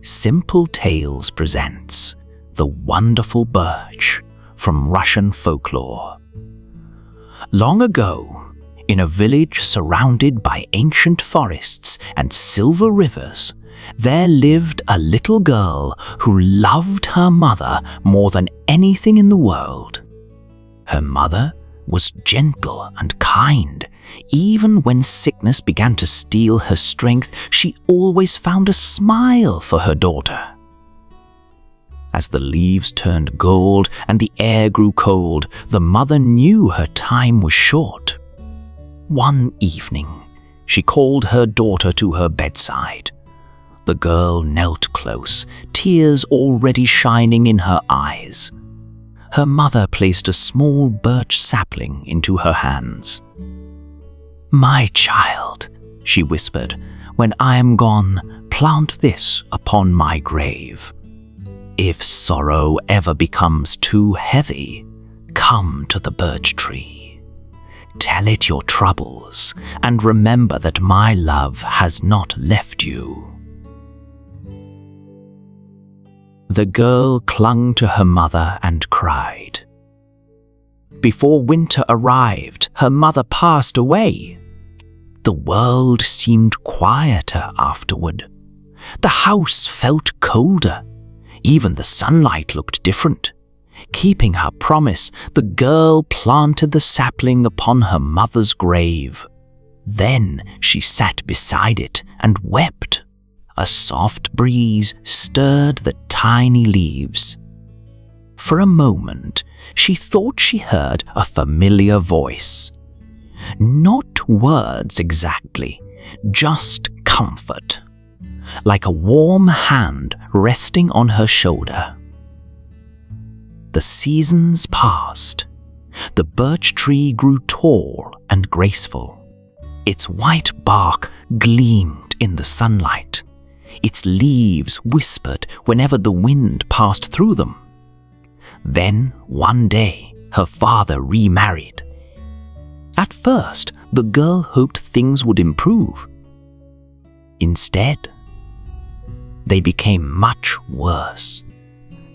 Simple Tales presents The Wonderful Birch from Russian folklore. Long ago, in a village surrounded by ancient forests and silver rivers, there lived a little girl who loved her mother more than anything in the world. Her mother was gentle and kind. Even when sickness began to steal her strength, she always found a smile for her daughter. As the leaves turned gold and the air grew cold, the mother knew her time was short. One evening, she called her daughter to her bedside. The girl knelt close, tears already shining in her eyes. Her mother placed a small birch sapling into her hands. "My child," she whispered, "when I am gone, plant this upon my grave. If sorrow ever becomes too heavy, come to the birch tree. Tell it your troubles, and remember that my love has not left you." The girl clung to her mother and cried. Before winter arrived, her mother passed away. The world seemed quieter afterward. The house felt colder. Even the sunlight looked different. Keeping her promise, the girl planted the sapling upon her mother's grave. Then she sat beside it and wept. A soft breeze stirred the tiny leaves. For a moment, she thought she heard a familiar voice. Not words exactly, just comfort, like a warm hand resting on her shoulder. The seasons passed. The birch tree grew tall and graceful. Its white bark gleamed in the sunlight. Its leaves whispered whenever the wind passed through them. Then, one day, her father remarried. At first, the girl hoped things would improve. Instead, they became much worse.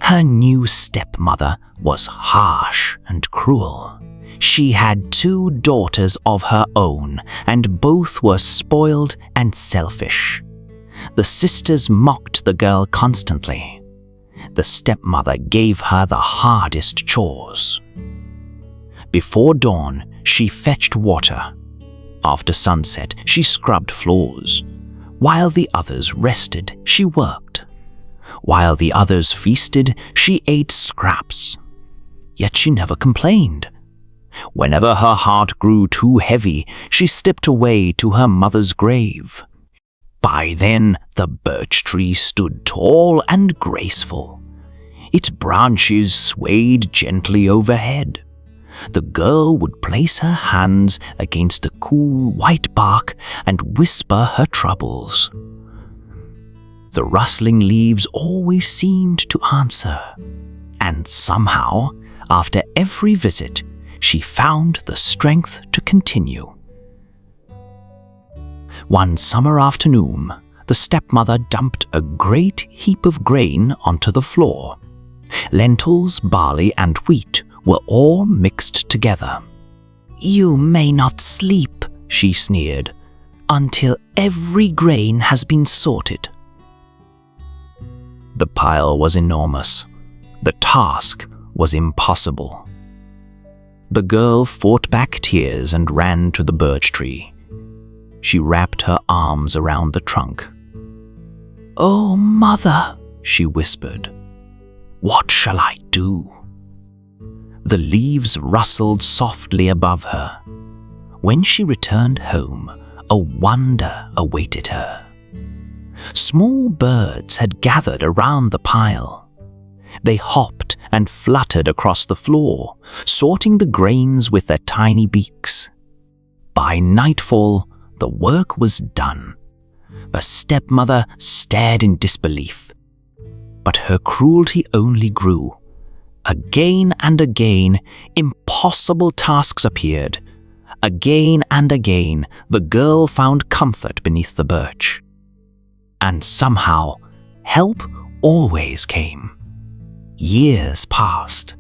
Her new stepmother was harsh and cruel. She had 2 daughters of her own, and both were spoiled and selfish. The sisters mocked the girl constantly. The stepmother gave her the hardest chores. Before dawn, she fetched water. After sunset, she scrubbed floors. While the others rested, she worked. While the others feasted, she ate scraps. Yet she never complained. Whenever her heart grew too heavy, she slipped away to her mother's grave. By then, the birch tree stood tall and graceful. Its branches swayed gently overhead. The girl would place her hands against the cool white bark and whisper her troubles. The rustling leaves always seemed to answer, and somehow, after every visit, she found the strength to continue. One summer afternoon, the stepmother dumped a great heap of grain onto the floor. Lentils, barley, and wheat were all mixed together. "You may not sleep," she sneered, "until every grain has been sorted." The pile was enormous. The task was impossible. The girl fought back tears and ran to the birch tree. She wrapped her arms around the trunk. "Oh, mother," she whispered, "what shall I do?" The leaves rustled softly above her. When she returned home, a wonder awaited her. Small birds had gathered around the pile. They hopped and fluttered across the floor, sorting the grains with their tiny beaks. By nightfall, the work was done. The stepmother stared in disbelief. But her cruelty only grew. Again and again, impossible tasks appeared. Again and again, the girl found comfort beneath the birch. And somehow, help always came. Years passed.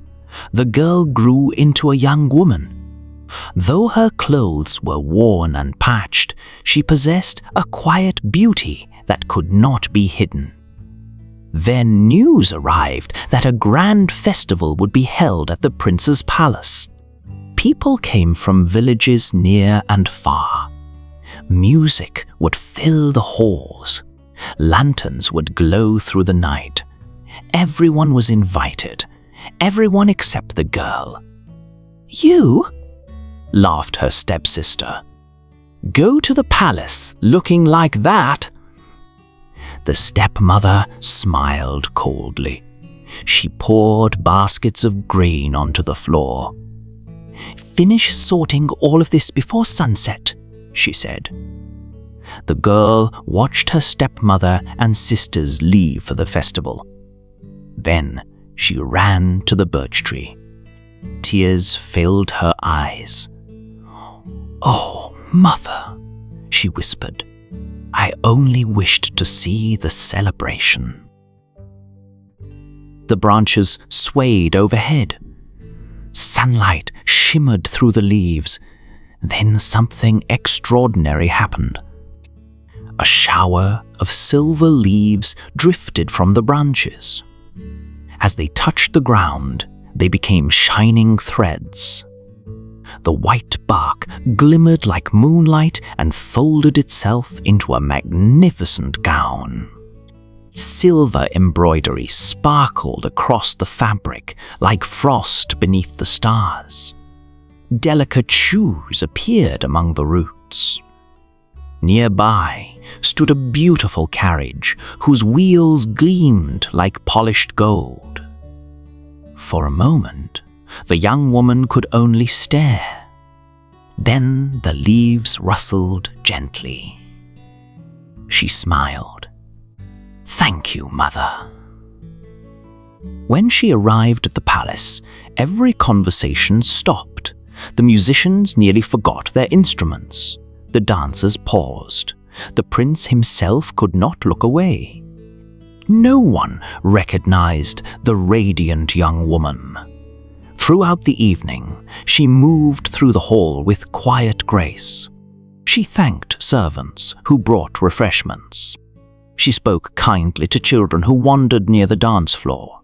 The girl grew into a young woman. Though her clothes were worn and patched, she possessed a quiet beauty that could not be hidden. Then news arrived that a grand festival would be held at the prince's palace. People came from villages near and far. Music would fill the halls. Lanterns would glow through the night. Everyone was invited. Everyone except the girl. "You?" laughed her stepsister. "Go to the palace looking like that?" The stepmother smiled coldly. She poured baskets of grain onto the floor. "Finish sorting all of this before sunset," she said. The girl watched her stepmother and sisters leave for the festival. Then she ran to the birch tree. Tears filled her eyes. "Oh, mother," she whispered, "I only wished to see the celebration." The branches swayed overhead. Sunlight shimmered through the leaves. Then something extraordinary happened. A shower of silver leaves drifted from the branches. As they touched the ground, they became shining threads. The white bark glimmered like moonlight and folded itself into a magnificent gown. Silver embroidery sparkled across the fabric like frost beneath the stars. Delicate shoes appeared among the roots. Nearby stood a beautiful carriage whose wheels gleamed like polished gold. For a moment, the young woman could only stare. Then the leaves rustled gently. She smiled. "Thank you, mother." When she arrived at the palace, every conversation stopped. The musicians nearly forgot their instruments. The dancers paused. The prince himself could not look away. No one recognized the radiant young woman. Throughout the evening, she moved through the hall with quiet grace. She thanked servants who brought refreshments. She spoke kindly to children who wandered near the dance floor.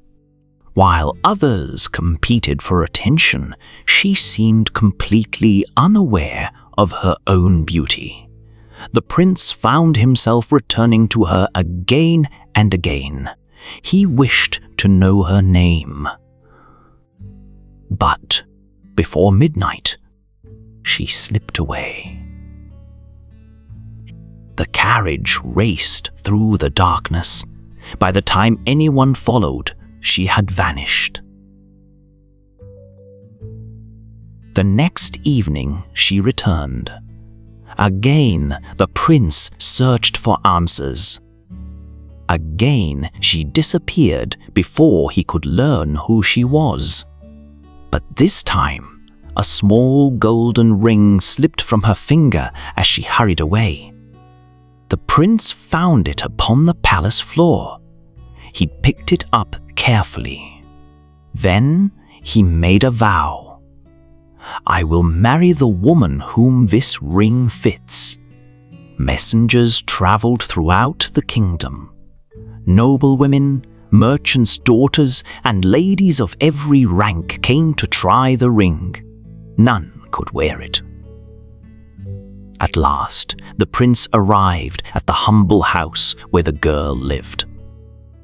While others competed for attention, she seemed completely unaware of her own beauty. The prince found himself returning to her again and again. He wished to know her name. But before midnight, she slipped away. The carriage raced through the darkness. By the time anyone followed, she had vanished. The next evening she returned. Again the prince searched for answers. Again she disappeared before he could learn who she was. But this time, a small golden ring slipped from her finger as she hurried away. The prince found it upon the palace floor. He picked it up carefully. Then he made a vow. "I will marry the woman whom this ring fits." Messengers traveled throughout the kingdom. Noblewomen, merchants' daughters, and ladies of every rank came to try the ring. None could wear it. At last, the prince arrived at the humble house where the girl lived.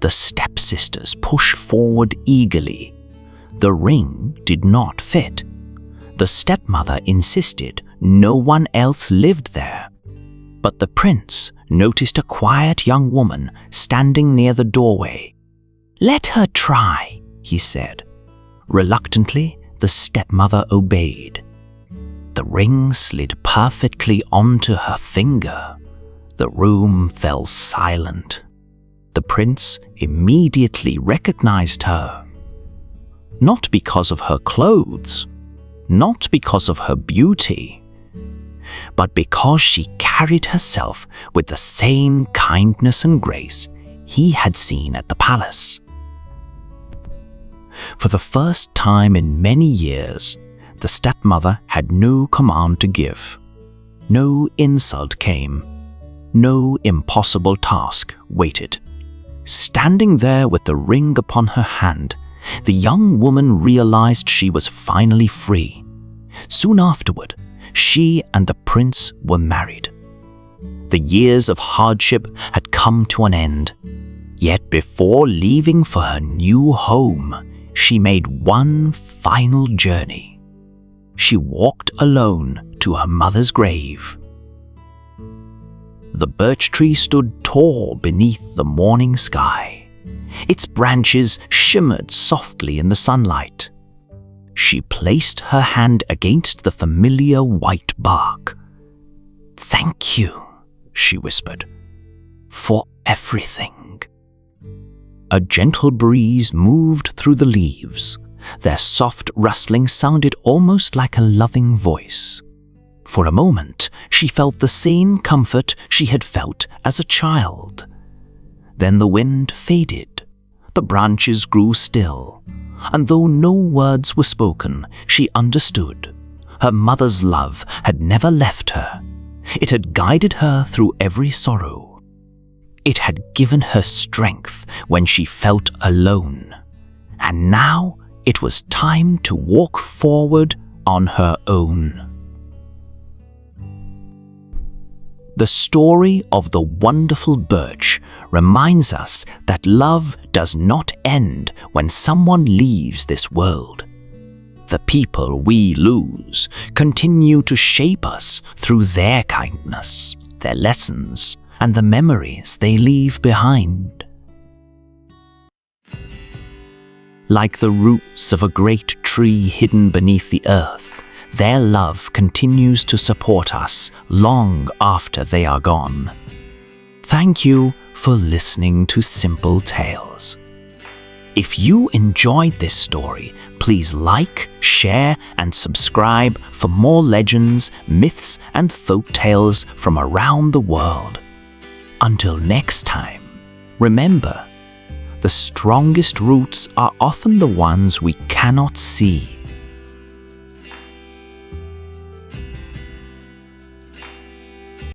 The stepsisters pushed forward eagerly. The ring did not fit. The stepmother insisted no one else lived there. But the prince noticed a quiet young woman standing near the doorway. "Let her try," he said. Reluctantly, the stepmother obeyed. The ring slid perfectly onto her finger. The room fell silent. The prince immediately recognized her. Not because of her clothes, not because of her beauty, but because she carried herself with the same kindness and grace he had seen at the palace. For the first time in many years, the stepmother had no command to give. No insult came. No impossible task waited. Standing there with the ring upon her hand, the young woman realized she was finally free. Soon afterward, she and the prince were married. The years of hardship had come to an end. Yet before leaving for her new home, she made one final journey. She walked alone to her mother's grave. The birch tree stood tall beneath the morning sky. Its branches shimmered softly in the sunlight. She placed her hand against the familiar white bark. "Thank you," she whispered, "for everything." A gentle breeze moved through the leaves. Their soft rustling sounded almost like a loving voice. For a moment, she felt the same comfort she had felt as a child. Then the wind faded. The branches grew still, and though no words were spoken, she understood. Her mother's love had never left her. It had guided her through every sorrow. It had given her strength when she felt alone. And now it was time to walk forward on her own. The story of the Wonderful Birch reminds us that love does not end when someone leaves this world. The people we lose continue to shape us through their kindness, their lessons, and the memories they leave behind. Like the roots of a great tree hidden beneath the earth, their love continues to support us long after they are gone. Thank you for listening to Simple Tales. If you enjoyed this story, please like, share, and subscribe for more legends, myths, and folk tales from around the world. Until next time, remember, the strongest roots are often the ones we cannot see.